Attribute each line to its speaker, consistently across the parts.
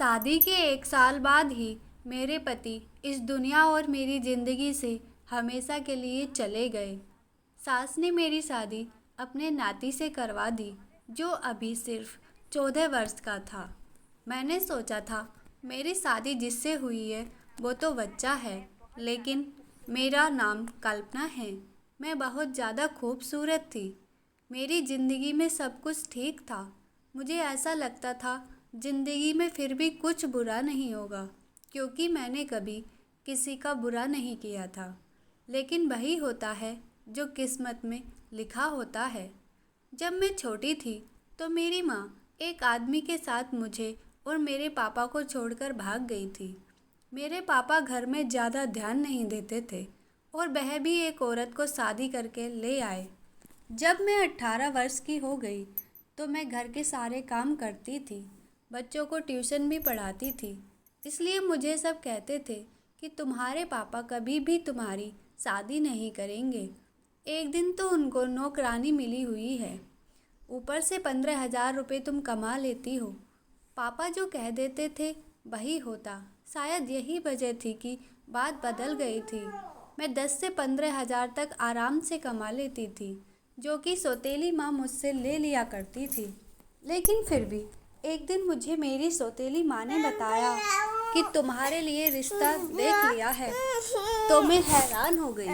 Speaker 1: शादी के 1 साल बाद ही मेरे पति इस दुनिया और मेरी ज़िंदगी से हमेशा के लिए चले गए। सास ने मेरी शादी अपने नाती से करवा दी, जो अभी सिर्फ 14 वर्ष का था। मैंने सोचा था मेरी शादी जिससे हुई है वो तो बच्चा है, लेकिन मेरा नाम कल्पना है। मैं बहुत ज़्यादा खूबसूरत थी। मेरी ज़िंदगी में सब कुछ ठीक था। मुझे ऐसा लगता था ज़िंदगी में फिर भी कुछ बुरा नहीं होगा, क्योंकि मैंने कभी किसी का बुरा नहीं किया था। लेकिन वही होता है जो किस्मत में लिखा होता है। जब मैं छोटी थी तो मेरी माँ एक आदमी के साथ मुझे और मेरे पापा को छोड़कर भाग गई थी। मेरे पापा घर में ज़्यादा ध्यान नहीं देते थे और वह भी एक औरत को शादी करके ले आए। जब मैं 18 वर्ष की हो गई तो मैं घर के सारे काम करती थी, बच्चों को ट्यूशन भी पढ़ाती थी। इसलिए मुझे सब कहते थे कि तुम्हारे पापा कभी भी तुम्हारी शादी नहीं करेंगे। एक दिन तो उनको नौकरानी मिली हुई है, ऊपर से 15,000 रुपये तुम कमा लेती हो। पापा जो कह देते थे वही होता। शायद यही वजह थी कि बात बदल गई थी। मैं 10 से 15,000 तक आराम से कमा लेती थी, जो कि सौतेली माँ मुझसे ले लिया करती थी। लेकिन फिर भी एक दिन मुझे मेरी सौतेली माँ ने बताया कि तुम्हारे लिए रिश्ता देख लिया है। तो मैं हैरान हो गई।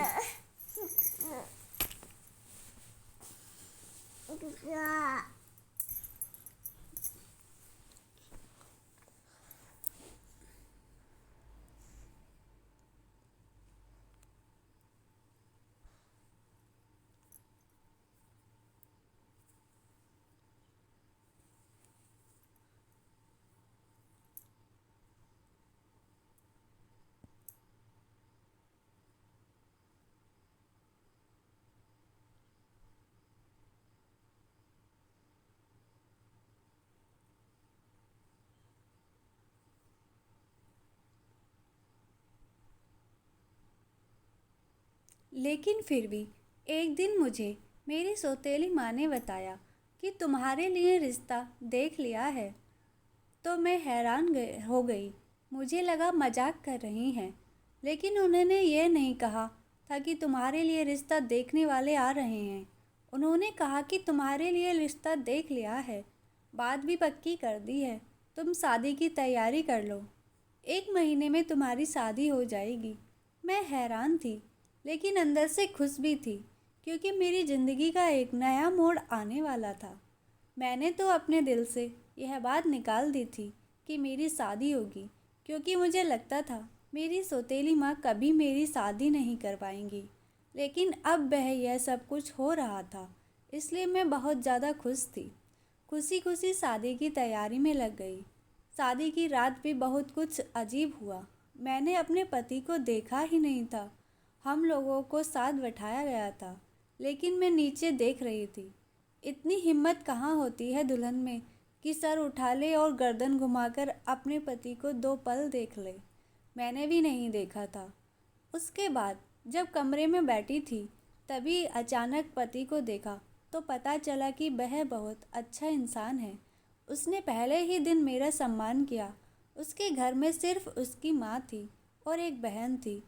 Speaker 1: लेकिन फिर भी एक दिन मुझे मेरी सौतेली माँ ने बताया कि तुम्हारे लिए रिश्ता देख लिया है। तो मैं हैरान हो गई। मुझे लगा मजाक कर रही हैं, लेकिन उन्होंने ये नहीं कहा था कि तुम्हारे लिए रिश्ता देखने वाले आ रहे हैं। उन्होंने कहा कि तुम्हारे लिए रिश्ता देख लिया है, बात भी पक्की कर दी है, तुम शादी की तैयारी कर लो, 1 महीने में तुम्हारी शादी हो जाएगी। मैं हैरान थी, लेकिन अंदर से खुश भी थी, क्योंकि मेरी ज़िंदगी का एक नया मोड़ आने वाला था। मैंने तो अपने दिल से यह बात निकाल दी थी कि मेरी शादी होगी, क्योंकि मुझे लगता था मेरी सौतेली माँ कभी मेरी शादी नहीं कर पाएंगी। लेकिन अब वह यह सब कुछ हो रहा था, इसलिए मैं बहुत ज़्यादा खुश थी। खुशी खुशी शादी की तैयारी में लग गई। शादी की रात भी बहुत कुछ अजीब हुआ। मैंने अपने पति को देखा ही नहीं था। हम लोगों को साथ बैठाया गया था, लेकिन मैं नीचे देख रही थी। इतनी हिम्मत कहाँ होती है दुल्हन में कि सर उठा ले और गर्दन घुमाकर अपने पति को 2 पल देख ले। मैंने भी नहीं देखा था। उसके बाद जब कमरे में बैठी थी, तभी अचानक पति को देखा तो पता चला कि वह बहुत अच्छा इंसान है। उसने पहले ही दिन मेरा सम्मान किया। उसके घर में सिर्फ उसकी माँ थी और एक बहन थी,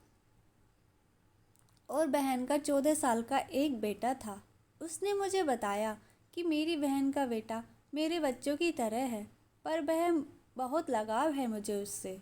Speaker 1: और बहन का 14 साल का एक बेटा था। उसने मुझे बताया कि मेरी बहन का बेटा मेरे बच्चों की तरह है, पर वह बहुत लगाव है मुझे उससे।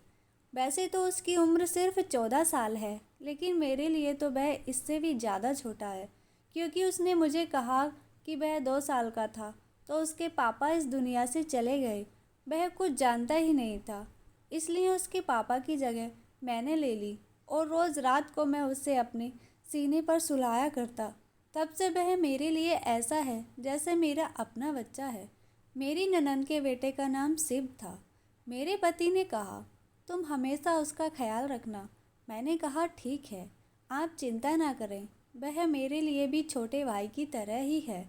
Speaker 1: वैसे तो उसकी उम्र सिर्फ 14 साल है, लेकिन मेरे लिए तो वह इससे भी ज़्यादा छोटा है, क्योंकि उसने मुझे कहा कि वह 2 साल का था तो उसके पापा इस दुनिया से चले गए। वह कुछ जानता ही नहीं था, इसलिए उसके पापा की जगह मैंने ले ली और रोज़ रात को मैं उसे अपने सीने पर सुलाया करता। तब से वह मेरे लिए ऐसा है जैसे मेरा अपना बच्चा है। मेरी ननद के बेटे का नाम शिव था। मेरे पति ने कहा, तुम हमेशा उसका ख्याल रखना। मैंने कहा, ठीक है, आप चिंता ना करें, वह मेरे लिए भी छोटे भाई की तरह ही है।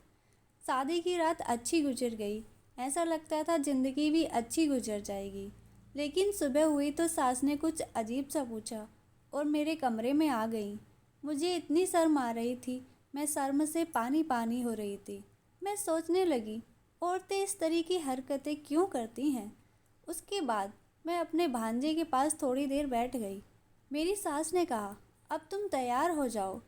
Speaker 1: शादी की रात अच्छी गुजर गई। ऐसा लगता था ज़िंदगी भी अच्छी गुजर जाएगी। लेकिन सुबह हुई तो सास ने कुछ अजीब सा पूछा और मेरे कमरे में आ गई। मुझे इतनी शर्म आ रही थी, मैं शर्म से पानी पानी हो रही थी। मैं सोचने लगी, औरतें इस तरह की हरकतें क्यों करती हैं। उसके बाद मैं अपने भांजे के पास थोड़ी देर बैठ गई। मेरी सास ने कहा, अब तुम तैयार हो जाओ,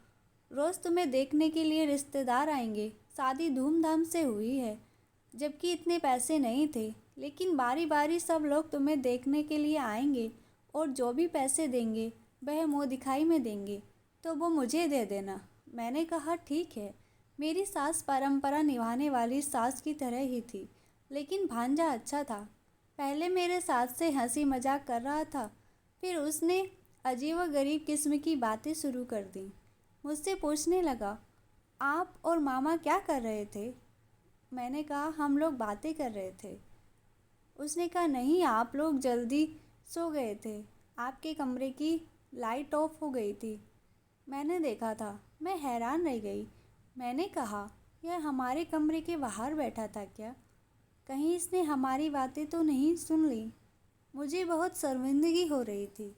Speaker 1: रोज़ तुम्हें देखने के लिए रिश्तेदार आएंगे। शादी धूमधाम से हुई है, जबकि इतने पैसे नहीं थे, लेकिन बारी बारी सब लोग तुम्हें देखने के लिए आएंगे और जो भी पैसे देंगे वह मुँह दिखाई में देंगे, तो वो मुझे दे देना। मैंने कहा, ठीक है। मेरी सास परंपरा निभाने वाली सास की तरह ही थी, लेकिन भांजा अच्छा था। पहले मेरे सास से हंसी मजाक कर रहा था, फिर उसने अजीब व गरीब किस्म की बातें शुरू कर दी। मुझसे पूछने लगा, आप और मामा क्या कर रहे थे? मैंने कहा, हम लोग बातें कर रहे थे। उसने कहा, नहीं, आप लोग जल्दी सो गए थे, आपके कमरे की लाइट ऑफ हो गई थी, मैंने देखा था। मैं हैरान रह गई। मैंने कहा, यह हमारे कमरे के बाहर बैठा था क्या? कहीं इसने हमारी बातें तो नहीं सुन ली? मुझे बहुत शर्मिंदगी हो रही थी,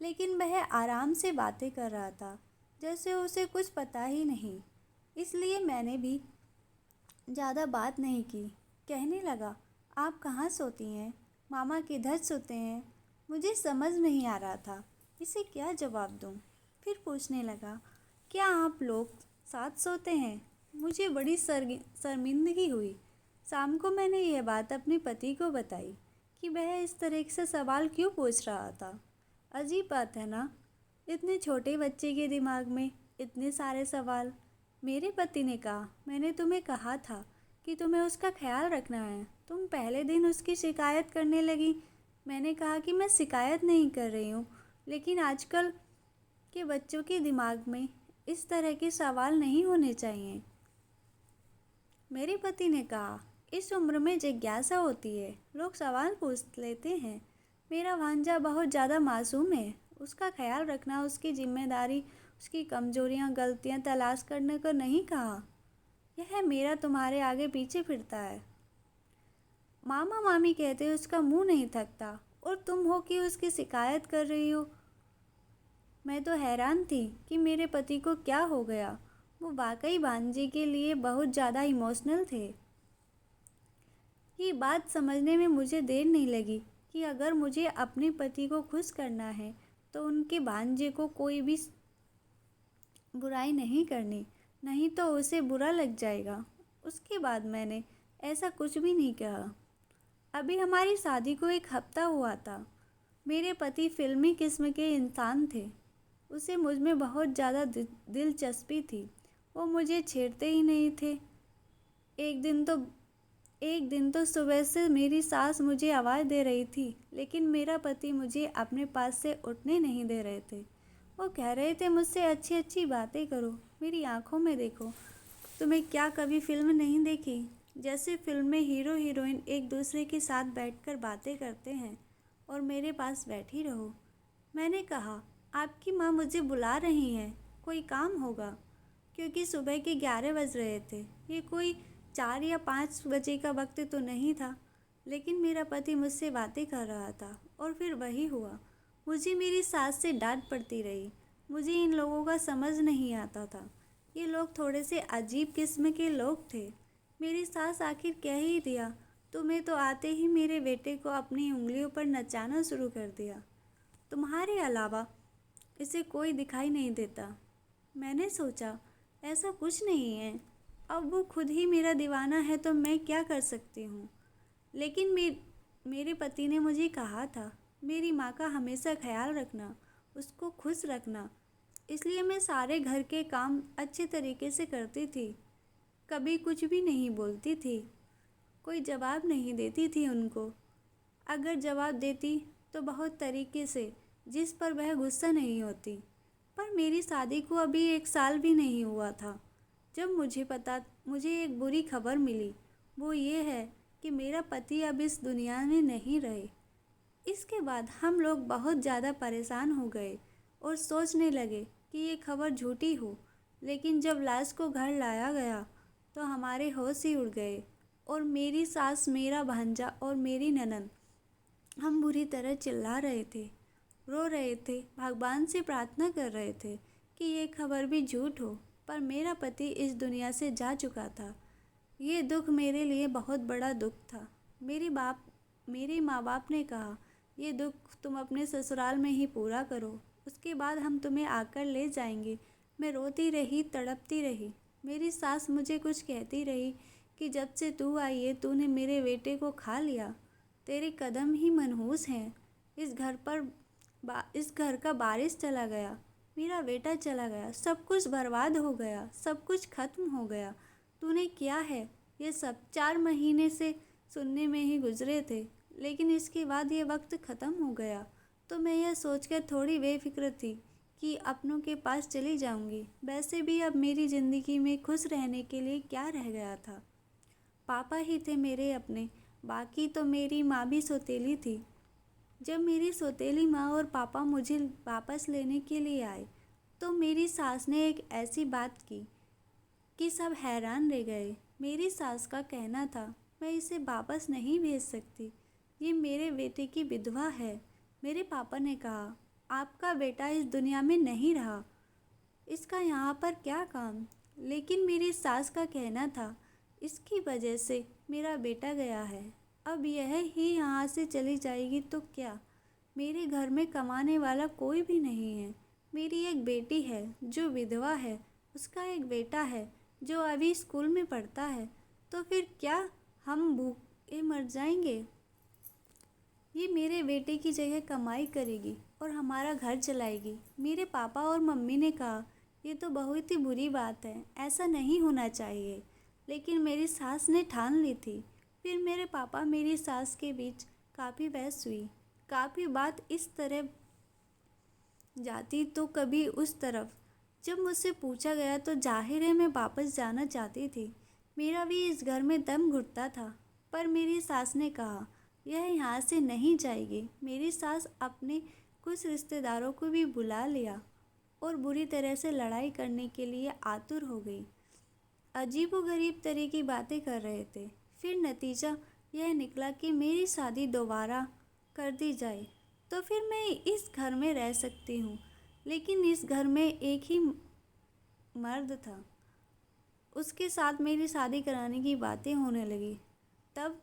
Speaker 1: लेकिन वह आराम से बातें कर रहा था, जैसे उसे कुछ पता ही नहीं। इसलिए मैंने भी ज़्यादा बात नहीं की। कहने लगा, आप कहाँ सोती हैं? मामा किधर सोते हैं? मुझे समझ नहीं आ रहा था इसे क्या जवाब दूँ। फिर पूछने लगा, क्या आप लोग साथ सोते हैं? मुझे बड़ी शर्मिंदगी हुई। शाम को मैंने यह बात अपने पति को बताई कि वह इस तरह से सवाल क्यों पूछ रहा था। अजीब बात है ना, इतने छोटे बच्चे के दिमाग में इतने सारे सवाल। मेरे पति ने कहा, मैंने तुम्हें कहा था कि तुम्हें उसका ख्याल रखना है, तुम पहले दिन उसकी शिकायत करने लगी। मैंने कहा कि मैं शिकायत नहीं कर रही हूँ, लेकिन आजकल के बच्चों के दिमाग में इस तरह के सवाल नहीं होने चाहिए। मेरे पति ने कहा, इस उम्र में जिज्ञासा होती है, लोग सवाल पूछ लेते हैं। मेरा भांजा बहुत ज़्यादा मासूम है, उसका ख्याल रखना उसकी जिम्मेदारी। उसकी कमजोरियां गलतियां तलाश करने को नहीं कहा। यह मेरा तुम्हारे आगे पीछे फिरता है। मामा मामी कहते उसका मुंह नहीं थकता, और तुम हो कि उसकी शिकायत कर रही हो। मैं तो हैरान थी कि मेरे पति को क्या हो गया। वो वाकई भांजे के लिए बहुत ज़्यादा इमोशनल थे। ये बात समझने में मुझे देर नहीं लगी कि अगर मुझे अपने पति को खुश करना है तो उनके भांजे को कोई भी बुराई नहीं करनी, नहीं तो उसे बुरा लग जाएगा। उसके बाद मैंने ऐसा कुछ भी नहीं कहा। अभी हमारी शादी को 1 हफ्ता हुआ था। मेरे पति फिल्मी किस्म के इंसान थे। उसे मुझ में बहुत ज़्यादा दिलचस्पी थी। वो मुझे छेड़ते ही नहीं थे। एक दिन तो सुबह से मेरी सास मुझे आवाज़ दे रही थी, लेकिन मेरा पति मुझे अपने पास से उठने नहीं दे रहे थे। वो कह रहे थे, मुझसे अच्छी अच्छी बातें करो, मेरी आंखों में देखो। तुम्हें क्या कभी फिल्म नहीं देखी, जैसे फिल्म में हीरो हीरोइन एक दूसरे के साथ बैठकर बातें करते हैं और मेरे पास बैठी रहो। मैंने कहा, आपकी माँ मुझे बुला रही हैं, कोई काम होगा, क्योंकि सुबह के 11 बज रहे थे। ये कोई 4 या 5 बजे का वक्त तो नहीं था। लेकिन मेरा पति मुझसे बातें कर रहा था और फिर वही हुआ। मुझे मेरी सास से डांट पड़ती रही। मुझे इन लोगों का समझ नहीं आता था। ये लोग थोड़े से अजीब किस्म के लोग थे। मेरी सास आखिर कह ही दिया, तुम्हें तो आते ही मेरे बेटे को अपनी उंगलियों पर नचाना शुरू कर दिया। तुम्हारे अलावा इसे कोई दिखाई नहीं देता। मैंने सोचा, ऐसा कुछ नहीं है, अब वो खुद ही मेरा दीवाना है तो मैं क्या कर सकती हूँ। लेकिन मेरे पति ने मुझे कहा था, मेरी माँ का हमेशा ख्याल रखना, उसको खुश रखना। इसलिए मैं सारे घर के काम अच्छे तरीके से करती थी, कभी कुछ भी नहीं बोलती थी, कोई जवाब नहीं देती थी उनको। अगर जवाब देती तो बहुत तरीके से, जिस पर वह गुस्सा नहीं होती। पर मेरी शादी को अभी 1 साल भी नहीं हुआ था जब मुझे एक बुरी खबर मिली। वो ये है कि मेरा पति अब इस दुनिया में नहीं रहे। इसके बाद हम लोग बहुत ज़्यादा परेशान हो गए और सोचने लगे कि ये खबर झूठी हो। लेकिन जब लाश को घर लाया गया तो हमारे होश ही उड़ गए, और मेरी सास, मेरा भांजा और मेरी ननद हम बुरी तरह चिल्ला रहे थे, रो रहे थे, भगवान से प्रार्थना कर रहे थे कि ये खबर भी झूठ हो। पर मेरा पति इस दुनिया से जा चुका था। ये दुख मेरे लिए बहुत बड़ा दुख था। मेरे माँ बाप ने कहा ये दुख तुम अपने ससुराल में ही पूरा करो, उसके बाद हम तुम्हें आकर ले जाएंगे। मैं रोती रही, तड़पती रही। मेरी सास मुझे कुछ कहती रही कि जब से तू आई है तूने मेरे बेटे को खा लिया, तेरे कदम ही मनहूस हैं। इस घर का बारिश चला गया, मेरा बेटा चला गया, सब कुछ बर्बाद हो गया, सब कुछ खत्म हो गया। तूने किया है ये सब 4 महीने से सुनने में ही गुजरे थे, लेकिन इसके बाद ये वक्त ख़त्म हो गया तो मैं यह सोचकर थोड़ी बेफिक्र थी कि अपनों के पास चली जाऊंगी। वैसे भी अब मेरी ज़िंदगी में खुश रहने के लिए क्या रह गया था। पापा ही थे मेरे अपने, बाकी तो मेरी माँ भी सौतेली थी। जब मेरी सौतेली माँ और पापा मुझे वापस लेने के लिए आए तो मेरी सास ने एक ऐसी बात की कि सब हैरान रह गए। मेरी सास का कहना था, मैं इसे वापस नहीं भेज सकती, ये मेरे बेटे की विधवा है। मेरे पापा ने कहा, आपका बेटा इस दुनिया में नहीं रहा, इसका यहाँ पर क्या काम। लेकिन मेरी सास का कहना था, इसकी वजह से मेरा बेटा गया है, अब यह ही यहाँ से चली जाएगी तो क्या। मेरे घर में कमाने वाला कोई भी नहीं है। मेरी एक बेटी है जो विधवा है, उसका एक बेटा है जो अभी स्कूल में पढ़ता है, तो फिर क्या हम भूखे मर जाएंगे। ये मेरे बेटे की जगह कमाई करेगी और हमारा घर चलाएगी। मेरे पापा और मम्मी ने कहा, ये तो बहुत ही बुरी बात है, ऐसा नहीं होना चाहिए। लेकिन मेरी सास ने ठान ली थी। फिर मेरे पापा मेरी सास के बीच काफ़ी बहस हुई, काफ़ी बात इस तरह जाती तो कभी उस तरफ। जब मुझसे पूछा गया तो जाहिर है मैं वापस जाना चाहती थी। मेरा भी इस घर में दम घुटता था, पर मेरी सास ने कहा, यह यहाँ से नहीं जाएगी। मेरी सास अपने कुछ रिश्तेदारों को भी बुला लिया और बुरी तरह से लड़ाई करने के लिए आतुर हो गई। अजीबोगरीब तरह की बातें कर रहे थे। फिर नतीजा यह निकला कि मेरी शादी दोबारा कर दी जाए तो फिर मैं इस घर में रह सकती हूँ। लेकिन इस घर में एक ही मर्द था, उसके साथ मेरी शादी कराने की बातें होने लगी। तब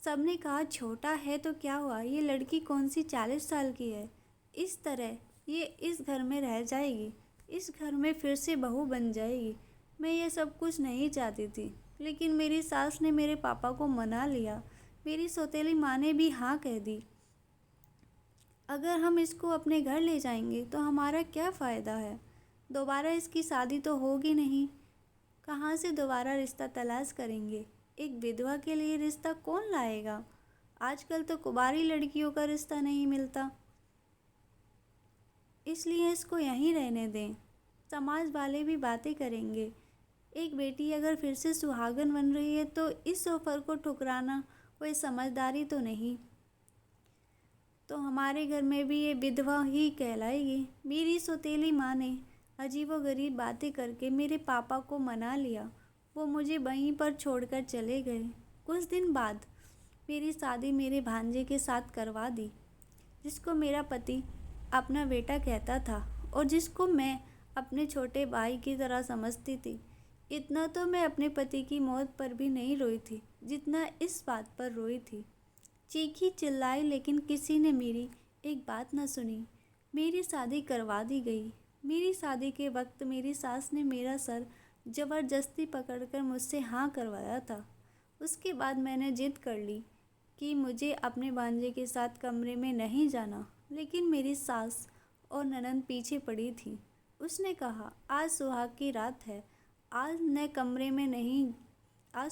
Speaker 1: सबने कहा, छोटा है तो क्या हुआ, ये लड़की कौन सी 40 साल की है, इस तरह ये इस घर में रह जाएगी, इस घर में फिर से बहू बन जाएगी। मैं ये सब कुछ नहीं चाहती थी, लेकिन मेरी सास ने मेरे पापा को मना लिया। मेरी सौतेली माँ ने भी हाँ कह दी। अगर हम इसको अपने घर ले जाएंगे तो हमारा क्या फ़ायदा है, दोबारा इसकी शादी तो होगी नहीं, कहाँ से दोबारा रिश्ता तलाश करेंगे। एक विधवा के लिए रिश्ता कौन लाएगा, आजकल तो कुंवारी लड़कियों का रिश्ता नहीं मिलता। इसलिए इसको यहीं रहने दें, समाज वाले भी बातें करेंगे। एक बेटी अगर फिर से सुहागन बन रही है तो इस ऑफर को ठुकराना कोई समझदारी तो नहीं। तो हमारे घर में भी ये विधवा ही कहलाएगी। मेरी सौतेली माँ ने अजीबोगरीब बातें करके मेरे पापा को मना लिया। वो मुझे वहीं पर छोड़कर चले गए। कुछ दिन बाद मेरी शादी मेरे भांजे के साथ करवा दी, जिसको मेरा पति अपना बेटा कहता था और जिसको मैं अपने छोटे भाई की तरह समझती थी। इतना तो मैं अपने पति की मौत पर भी नहीं रोई थी जितना इस बात पर रोई थी। चीखी चिल्लाई, लेकिन किसी ने मेरी एक बात न सुनी। मेरी शादी करवा दी गई। मेरी शादी के वक्त मेरी सास ने मेरा सर ज़बरदस्ती पकड़कर मुझसे हाँ करवाया था। उसके बाद मैंने जिद कर ली कि मुझे अपने भांजे के साथ कमरे में नहीं जाना, लेकिन मेरी सास और ननद पीछे पड़ी थी। उसने कहा, आज सुहाग की रात है, आज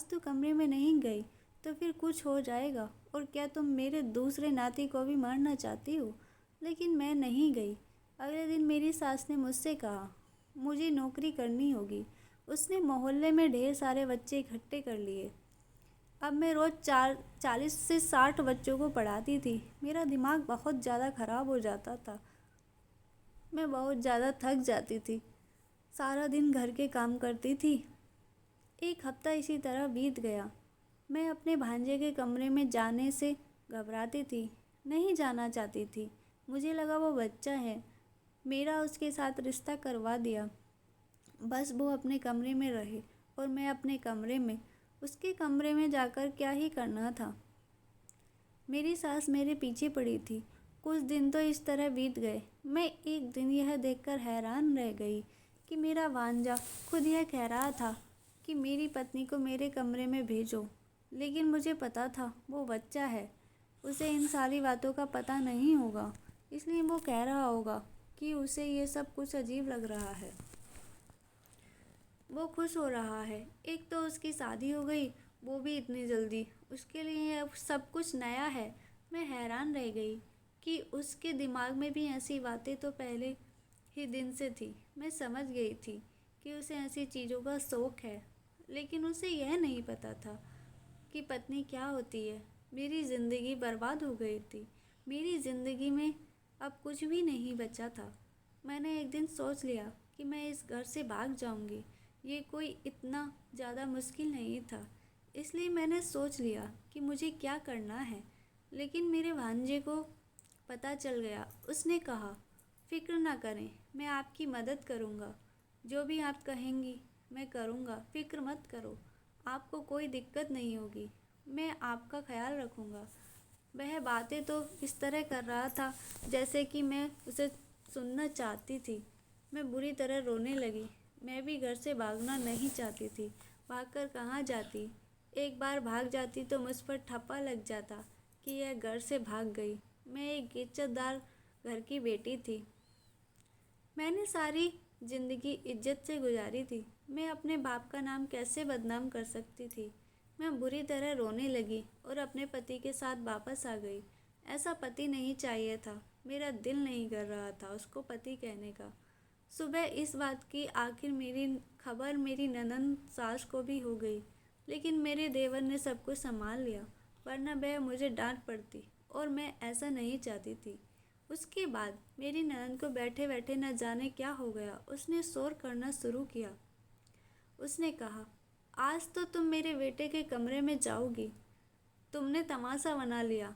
Speaker 1: तू कमरे में नहीं गई तो फिर कुछ हो जाएगा, और क्या तुम मेरे दूसरे नाती को भी मारना चाहती हो। लेकिन मैं नहीं गई। अगले दिन मेरी सास ने मुझसे कहा, मुझे नौकरी करनी होगी। उसने मोहल्ले में ढेर सारे बच्चे इकट्ठे कर लिए। अब मैं रोज़ 40 से 60 बच्चों को पढ़ाती थी। मेरा दिमाग बहुत ज़्यादा ख़राब हो जाता था, मैं बहुत ज़्यादा थक जाती थी, सारा दिन घर के काम करती थी। एक हफ्ता इसी तरह बीत गया। मैं अपने भांजे के कमरे में जाने से घबराती थी, नहीं जाना चाहती थी। मुझे लगा वो बच्चा है, मेरा उसके साथ रिश्ता करवा दिया, बस वो अपने कमरे में रहे और मैं अपने कमरे में। उसके कमरे में जाकर क्या ही करना था। मेरी सास मेरे पीछे पड़ी थी। कुछ दिन तो इस तरह बीत गए। मैं एक दिन यह देखकर हैरान रह गई कि मेरा भांजा खुद यह कह रहा था कि मेरी पत्नी को मेरे कमरे में भेजो, लेकिन मुझे पता था वो बच्चा है, उसे इन सारी बातों का पता नहीं होगा, इसलिए वो कह रहा होगा कि उसे ये सब कुछ अजीब लग रहा है। वो खुश हो रहा है। एक तो उसकी शादी हो गई, वो भी इतनी जल्दी। उसके लिए अब सब कुछ नया है। मैं हैरान रह गई कि उसके दिमाग में भी ऐसी बातें तो पहले ही दिन से थी। मैं समझ गई थी कि उसे ऐसी चीज़ों का शौक़ है, लेकिन उसे यह नहीं पता था कि पत्नी क्या होती है। मेरी ज़िंदगी बर्बाद हो गई थी। मेरी ज़िंदगी में अब कुछ भी नहीं बचा था। मैंने एक दिन सोच लिया कि मैं इस घर से भाग जाऊंगी। ये कोई इतना ज़्यादा मुश्किल नहीं था, इसलिए मैंने सोच लिया कि मुझे क्या करना है। लेकिन मेरे भांजे को पता चल गया। उसने कहा, फ़िक्र ना करें, मैं आपकी मदद करूँगा। जो भी आप कहेंगी मैं करूँगा, फ़िक्र मत करो, आपको कोई दिक्कत नहीं होगी, मैं आपका ख्याल रखूँगा। वह बातें तो इस तरह कर रहा था जैसे कि मैं उसे सुनना चाहती थी। मैं बुरी तरह रोने लगी। मैं भी घर से भागना नहीं चाहती थी। भागकर कहाँ जाती? एक बार भाग जाती तो मुझ पर ठप्पा लग जाता कि यह घर से भाग गई। मैं एक इज्जतदार घर की बेटी थी। मैंने सारी ज़िंदगी इज्जत से गुजारी थी। मैं अपने बाप का नाम कैसे बदनाम कर सकती थी? मैं बुरी तरह रोने लगी और अपने पति के साथ वापस आ गई। ऐसा पति नहीं चाहिए था। मेरा दिल नहीं कर रहा था उसको पति कहने का। सुबह इस बात की आखिर मेरी खबर मेरी ननंद सास को भी हो गई, लेकिन मेरे देवर ने सब कुछ संभाल लिया, वरना वह मुझे डांट पड़ती और मैं ऐसा नहीं चाहती थी। उसके बाद मेरी ननंद को बैठे बैठे न जाने क्या हो गया, उसने शोर करना शुरू किया। उसने कहा, आज तो तुम मेरे बेटे के कमरे में जाओगी। तुमने तमाशा बना लिया।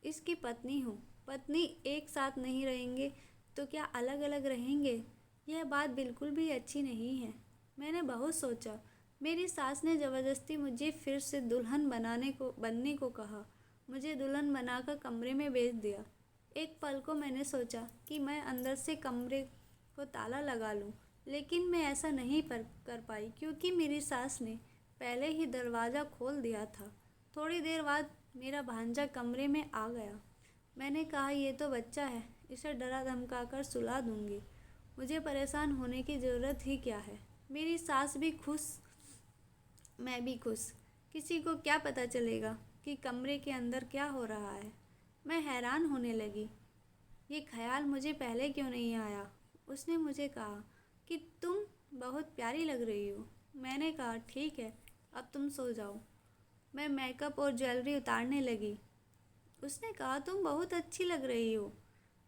Speaker 1: इसकी पत्नी हूँ। पत्नी एक साथ नहीं रहेंगे तो क्या अलग अलग रहेंगे? यह बात बिल्कुल भी अच्छी नहीं है। मैंने बहुत सोचा। मेरी सास ने ज़बरदस्ती मुझे फिर से दुल्हन बनने को कहा। मुझे दुल्हन बनाकर कमरे में भेज दिया। एक पल को मैंने सोचा कि मैं अंदर से कमरे को ताला लगा लूं, लेकिन मैं ऐसा नहीं कर पाई क्योंकि मेरी सास ने पहले ही दरवाज़ा खोल दिया था। थोड़ी देर बाद मेरा भांजा कमरे में आ गया। मैंने कहा, ये तो बच्चा है, इसे डरा धमका कर सुला दूंगी। मुझे परेशान होने की ज़रूरत ही क्या है? मेरी सास भी खुश, मैं भी खुश। किसी को क्या पता चलेगा कि कमरे के अंदर क्या हो रहा है? मैं हैरान होने लगी। ये ख्याल मुझे पहले क्यों नहीं आया? उसने मुझे कहा कि तुम बहुत प्यारी लग रही हो। मैंने कहा, ठीक है, अब तुम सो जाओ। मैं मेकअप और ज्वेलरी उतारने लगी। उसने कहा, तुम बहुत अच्छी लग रही हो।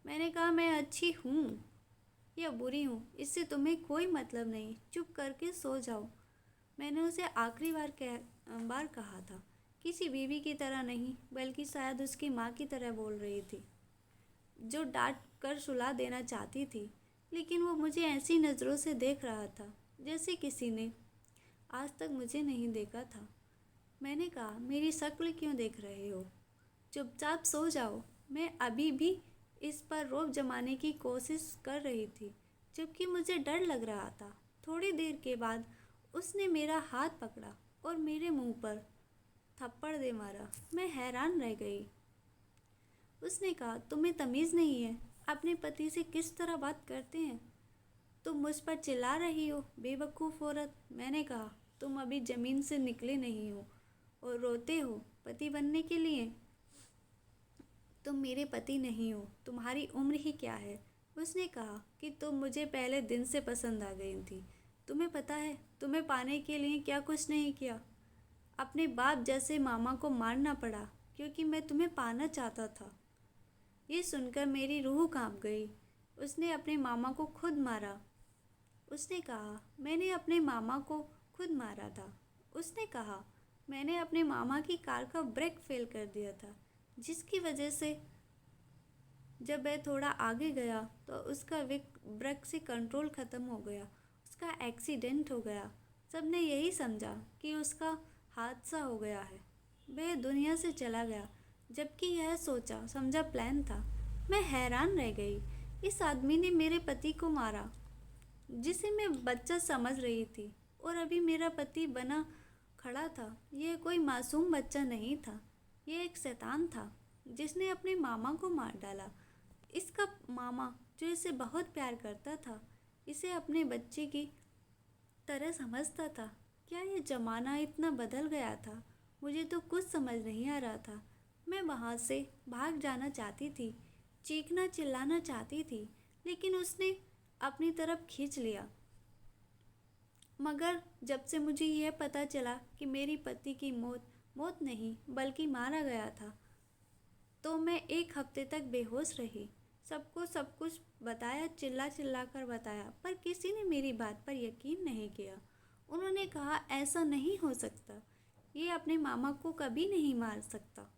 Speaker 1: मैंने कहा, मैं अच्छी हूँ या बुरी हूँ, इससे तुम्हें कोई मतलब नहीं, चुप करके सो जाओ। मैंने उसे आखिरी बार कहा था। किसी बीवी की तरह नहीं, बल्कि शायद उसकी माँ की तरह बोल रही थी, जो डांट कर सुला देना चाहती थी। लेकिन वो मुझे ऐसी नज़रों से देख रहा था जैसे किसी ने आज तक मुझे नहीं देखा था। मैंने कहा, मेरी शक्ल क्यों देख रहे हो? चुपचाप सो जाओ। मैं अभी भी इस पर रोक जमाने की कोशिश कर रही थी, जबकि मुझे डर लग रहा था। थोड़ी देर के बाद उसने मेरा हाथ पकड़ा और मेरे मुंह पर थप्पड़ दे मारा। मैं हैरान रह गई। उसने कहा, तुम्हें तमीज़ नहीं है? अपने पति से किस तरह बात करते हैं? तुम मुझ पर चिल्ला रही हो, बेवकूफ़ औरत। मैंने कहा, तुम अभी ज़मीन से निकले नहीं हो और रोते हो पति बनने के लिए। तुम मेरे पति नहीं हो, तुम्हारी उम्र ही क्या है? उसने कहा कि तुम मुझे पहले दिन से पसंद आ गई थी। तुम्हें पता है तुम्हें पाने के लिए क्या कुछ नहीं किया? अपने बाप जैसे मामा को मारना पड़ा क्योंकि मैं तुम्हें पाना चाहता था। ये सुनकर मेरी रूह कांप गई। उसने अपने मामा को खुद मारा। उसने कहा, मैंने अपने मामा को खुद मारा था। उसने कहा, मैंने अपने मामा की कार का ब्रेक फेल कर दिया था, जिसकी वजह से जब वह थोड़ा आगे गया तो उसका ब्रेक से कंट्रोल ख़त्म हो गया, उसका एक्सीडेंट हो गया। सबने यही समझा कि उसका हादसा हो गया है। वह दुनिया से चला गया। जबकि यह सोचा समझा प्लान था। मैं हैरान रह गई। इस आदमी ने मेरे पति को मारा, जिसे मैं बच्चा समझ रही थी, और अभी मेरा पति बना खड़ा था। यह कोई मासूम बच्चा नहीं था, यह एक शैतान था जिसने अपने मामा को मार डाला। इसका मामा, जो इसे बहुत प्यार करता था, इसे अपने बच्चे की तरह समझता था। क्या ये ज़माना इतना बदल गया था? मुझे तो कुछ समझ नहीं आ रहा था। मैं वहाँ से भाग जाना चाहती थी, चीखना चिल्लाना चाहती थी, लेकिन उसने अपनी तरफ खींच लिया। मगर जब से मुझे यह पता चला कि मेरी पति की मौत नहीं बल्कि मारा गया था, तो मैं एक हफ्ते तक बेहोश रही। सबको सब कुछ बताया, चिल्ला चिल्ला कर बताया, पर किसी ने मेरी बात पर यकीन नहीं किया। उन्होंने कहा ऐसा नहीं हो सकता, ये अपने मामा को कभी नहीं मार सकता।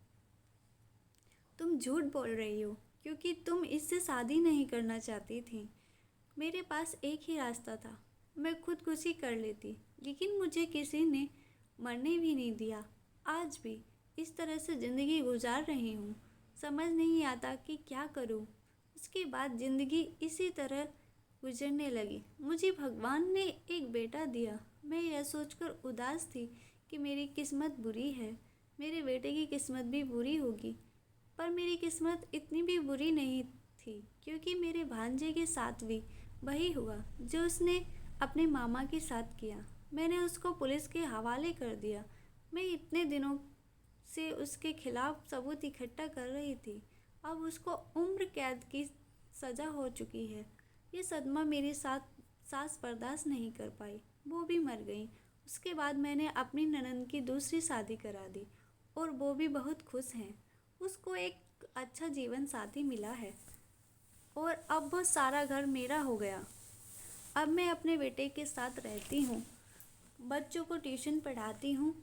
Speaker 1: तुम झूठ बोल रही हो, क्योंकि तुम इससे शादी नहीं करना चाहती थी। मेरे पास एक ही रास्ता था, मैं खुदकुशी कर लेती, लेकिन मुझे किसी ने मरने भी नहीं दिया। आज भी इस तरह से ज़िंदगी गुजार रही हूँ, समझ नहीं आता कि क्या करूँ। उसके बाद ज़िंदगी इसी तरह गुजरने लगी। मुझे भगवान ने एक बेटा दिया। मैं यह सोचकर उदास थी कि मेरी किस्मत बुरी है, मेरे बेटे की किस्मत भी बुरी होगी। पर मेरी किस्मत इतनी भी बुरी नहीं थी, क्योंकि मेरे भांजे के साथ भी वही हुआ जो उसने अपने मामा के साथ किया। मैंने उसको पुलिस के हवाले कर दिया। मैं इतने दिनों से उसके खिलाफ सबूत इकट्ठा कर रही थी। अब उसको उम्र कैद की सज़ा हो चुकी है। ये सदमा मेरी सास बर्दाश्त नहीं कर पाई, वो भी मर गई। उसके बाद मैंने अपनी ननंद की दूसरी शादी करा दी, और वो भी बहुत खुश हैं। उसको एक अच्छा जीवन साथी मिला है, और अब वो सारा घर मेरा हो गया। अब मैं अपने बेटे के साथ रहती हूँ, बच्चों को ट्यूशन पढ़ाती हूँ।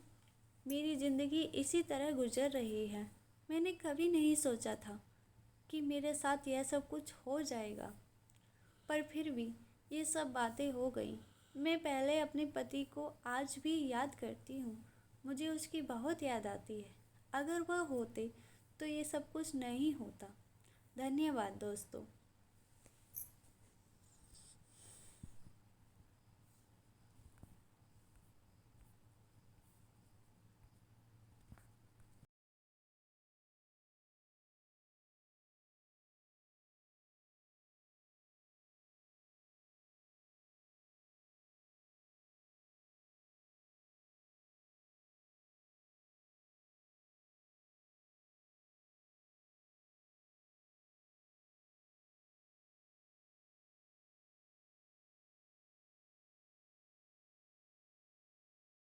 Speaker 1: मेरी ज़िंदगी इसी तरह गुजर रही है। मैंने कभी नहीं सोचा था कि मेरे साथ यह सब कुछ हो जाएगा, पर फिर भी ये सब बातें हो गई। मैं पहले अपने पति को आज भी याद करती हूँ। मुझे उसकी बहुत याद आती है। अगर वह होते तो ये सब कुछ नहीं होता। धन्यवाद दोस्तों।